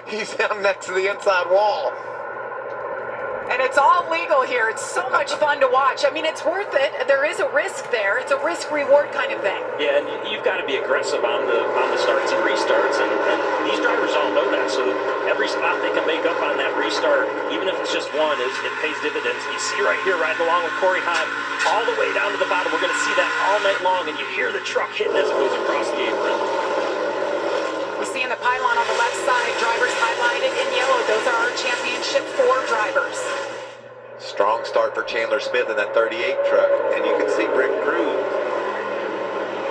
He's down next to the inside wall. And it's all legal here. It's so much fun to watch. I mean, it's worth it. There is a risk there. It's a risk-reward kind of thing. Yeah, and you've got to be aggressive on the starts and restarts, and these drivers all know that. So every spot they can make up on that restart, even if it's just one, it pays dividends. You see right here, riding along with Corey Heim, all the way down to the bottom. We're going to see that all night long, and you hear the truck hitting as it goes across the apron. We see in the pylon on the left side, drivers highlighted in yellow. Those are our Championship 4 drivers. Strong start for Chandler Smith in that 38 truck. And you can see Brent Cruz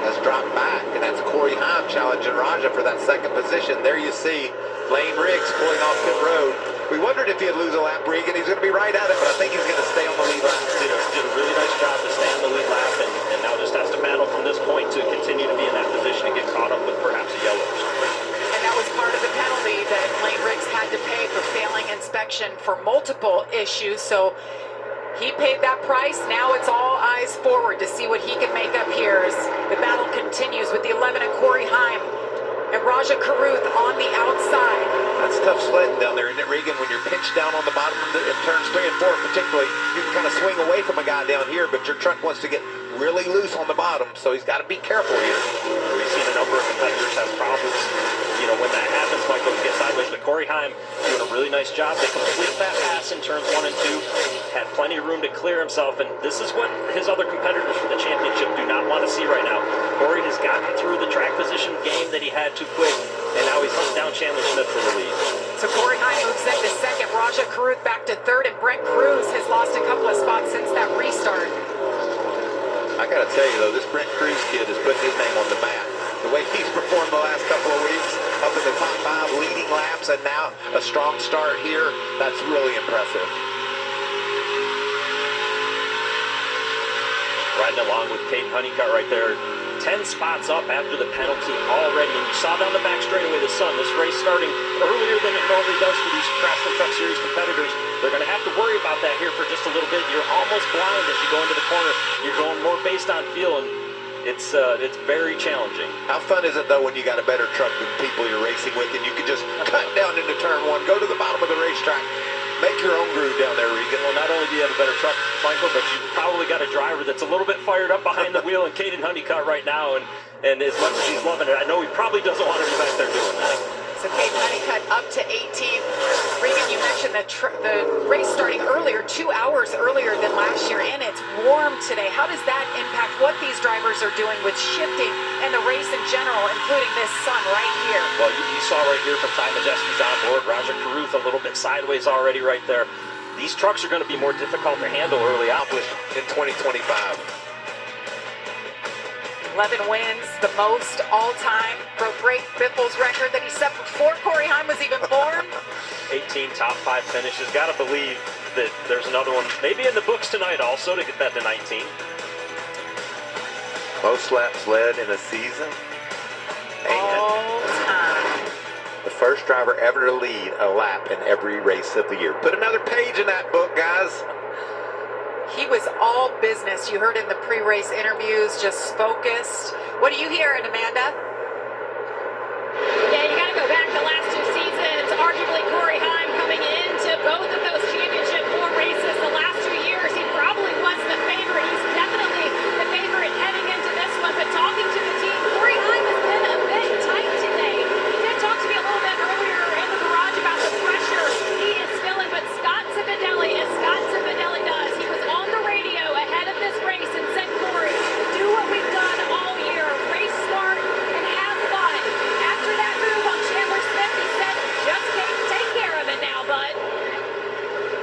has dropped back. And that's Corey Heim challenging Raja for that second position. There you see Lane Riggs pulling off pit road. We wondered if he'd lose a lap, Regan. He's going to be right at it, but I think he's going to stay on the lead lap. Did a really nice job to stay on the lead lap, and now just has to battle from this point to continue to be in that position and get caught up with perhaps a yellow or something. And that was part of the penalty that Lane Riggs had to pay for failing inspection for multiple issues. So he paid that price. Now it's all eyes forward to see what he can make up here as the battle continues with the 11 and Corey Heim and Raja Caruth on the outside. That's tough sledding down there, isn't it, Regan? When you're pinched down on the bottom in turns 3 and 4 particularly, you can kind of swing away from a guy down here, but your truck wants to get really loose on the bottom, so he's got to be careful here. We've seen a number of competitors have problems, when that happens, Michael, to get sideways. But Corey Heim doing a really nice job. They complete that pass in turns 1 and 2, had plenty of room to clear himself, and this is what his other competitors for the championship do not want to see right now. Corey has gotten through the track position game that he had too quick, and now he's hunting down Chandler Smith for the lead. So Corey Heim moves into second, Raja Caruth back to third, and Brent Cruz has lost a couple of spots since that restart. I got to tell you, though, this Brent Cruz kid is putting his name on the map. The way he's performed the last couple of weeks, up in the top 5 leading laps, and now a strong start here, that's really impressive. Riding along with Caden Honeycutt right there. 10 spots up after the penalty already, and you saw down the back straightaway the sun. This race starting earlier than it normally does for these Craftsman Truck Series competitors. They're going to have to worry about that here for just a little bit. You're almost blind as you go into the corner. You're going more based on feel, and it's very challenging. How fun is it, though, when you got a better truck than people you're racing with, and you can just cut down into turn 1, go to the bottom of the racetrack, make your own groove down there, Regan. Well, not only do you have a better truck, Michael, but you've probably got a driver that's a little bit fired up behind the wheel, and Caden Honeycutt right now, and as much as he's loving it, I know he probably doesn't want to be back there doing that. So Caden Honeycutt up to 18th. Regan, you mentioned the race starting earlier, 2 hours earlier than last year, and it's warm today. How does that impact what these drivers are doing with shifting and the race in general, including this sun right here? Well, you saw right here from Ty Majeski's on board, Raja Caruth a little bit sideways already right there. These trucks are going to be more difficult to handle early on in 2025. 11 wins, the most all-time, broke Biffle's record that he set before Corey Heim was even born. 18 top 5 finishes. Got to believe that there's another one maybe in the books tonight also to get that to 19. Most laps led in a season. All time. The first driver ever to lead a lap in every race of the year. Put another page in that book, guys. He was all business. You heard in the pre-race interviews, just focused. What are you hearing, Amanda? Yeah, you got to go back the last 2 seasons. Arguably, Corey Heim coming into both of those championship 4 races the last 2 years. He probably was the favorite. He's definitely the favorite heading into this one. But talking to the team, Corey Heim has been a bit tight today. He did talk to me a little bit earlier in the garage about the pressure he is feeling. But Scott Cividelli, as Scott Cividelli does, he was on the radio ahead of this race and said, Corey, do what we've done all year. Race smart and have fun. After that move on Chandler Smith, he said, just take care of it now, bud.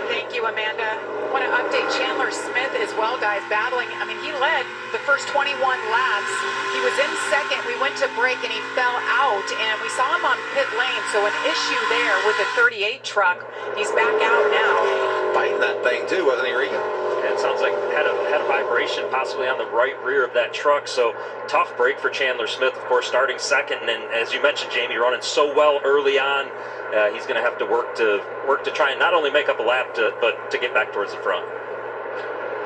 Thank you, Amanda. I want to update Chandler Smith as well, guys, battling. I mean, he led the first 21 laps. He was in second. We went to break, and he fell out, and we saw him on pit lane, so an issue there with the 38 truck. He's back out now. Fighting that thing, too, wasn't he, Regan? And it sounds like had a vibration possibly on the right rear of that truck, so tough break for Chandler Smith, of course, starting second, and as you mentioned, Jamie, running so well early on. He's going to have to work to try and not only make up a lap, but to get back towards the front.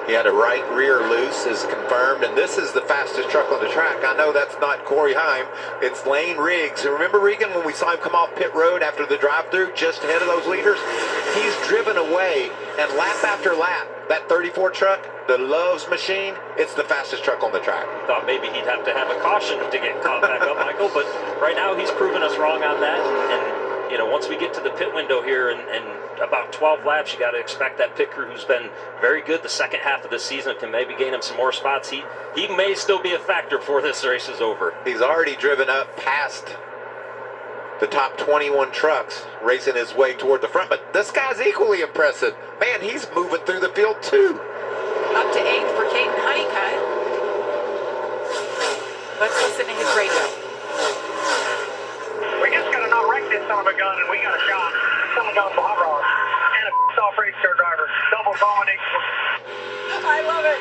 He had a right rear loose, is confirmed, and this is the fastest truck on the track. I know that's not Corey Heim, it's Lane Riggs. And remember, Regan, when we saw him come off pit road after the drive-through, just ahead of those leaders? He's driven away, and lap after lap, that 34 truck, the Loves machine, it's the fastest truck on the track. Thought maybe he'd have to have a caution to get caught back up, Michael, but right now he's proven us wrong on that. And you know, once we get to the pit window here and about 12 laps, you got to expect that pit crew who's been very good the second half of the season can maybe gain him some more spots. He may still be a factor before this race is over. He's already driven up past the top 21 trucks, racing his way toward the front, but this guy's equally impressive. Man, he's moving through the field too. Up to 8th for Caden Honeycutt. Let's listen to his radio. We just got to not wreck this son of a gun, and we got a shot. Someone got a hot rod and a soft race car driver. Double domination. I love it.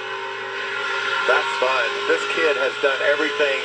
That's fun. This kid has done everything